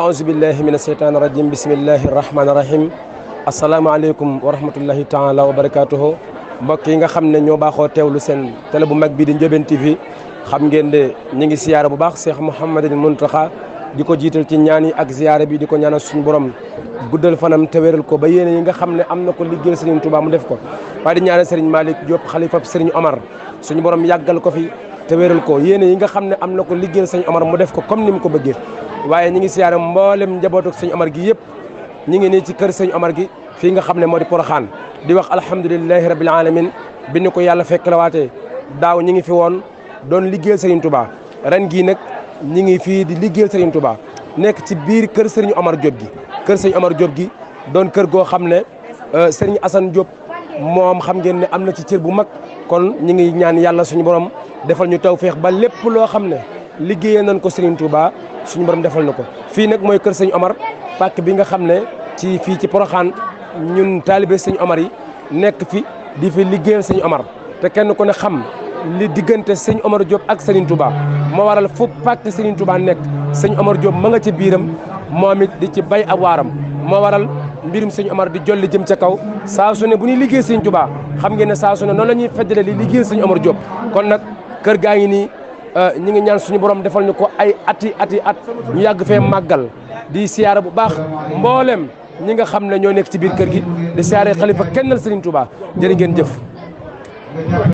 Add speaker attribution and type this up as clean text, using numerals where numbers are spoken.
Speaker 1: أعوذ بالله من الشيطان الرجيم بسم الله الرحمن الرحيم السلام عليكم ورحمة الله تعالى وبركاته mbokk yi nga xam ne ñoo baaxoo teewlu seen télé bu mag bi di Ndiobène TV xam ngeen de ñu ngi siyaara bu baax Cheikh Mouhamadul Mountakha di ko jiital ci ñaan yi ak ziyaara bi di ko ñaanal suñu borom guddal fanam te wéral ko ba yéene yi nga xam ne am na ko liggéeyal Serigne Touba mu def ko waaye di ñaanal Serigne Malick Diop xalifa Serigne Omar suñu borom yàggal ko fi te wéral ko yéene yi nga xam ne am na ko liggéeyal Serigne Omar mu def ko comme ni mu ko bëggee waaye ñi ngi siyaare mboolem njabootu sëñ Omar gi yëpp ñi ngi nii ci kër sëñ Omar gi fii nga xam ne moo di Porokhane di wax alhamdulilahi rabil alamin bi ñu ko yàlla fekk la waatee daaw ñi ngi fi woon doon liggéeyal Serigne Touba ren gii nag ñi ngi fii di liggéeyal Serigne Touba nekk ci biir kër Serigne Omar Diop gi kër sëñ Omar Diop gi doon kër goo xam ne Serigne Assane Diop moom xam ngeen ne am na ci cër bu mag kon ñi ngi ñaan yàlla suñu borom defal ñu tawfeex ba lépp loo xam ne liggéeyee nañ ko Serigne Touba suñu borom defal na ko fii nag mooy kër sëñ Omar pàkk bi nga xam ne ci fii ci Porokhane ñun taalibe sëñ Omar yi nekk fi di fi liggéeyal sëñ Omar te kenn ku ne xam li diggante sëñ Omar Diop ak Serigne Touba moo waral fu pàkk Serigne Touba nekk sëñ Omar Diop ma nga ci biiram moom it di ci bay ab waaram moo waral mbirum sëñ Omar di jolli jëm ca kaw saa su ne bu ñuy liggéey sëñ Touba xam ngeen ne saa su ne noonu la ñuy feddale li liggéeyal sëñ Omar Diop kon nag kër gaa ngi nii ñi ngi ñaan suñu borom defal ñu ko ay ati at ñu yàgg fee màggal di siyaara bu baax mboolem ñi nga xam ne ñoo nekk ci biir kër gi di siyaare xalifa kennal Serigne Touba jërë ngeen jëf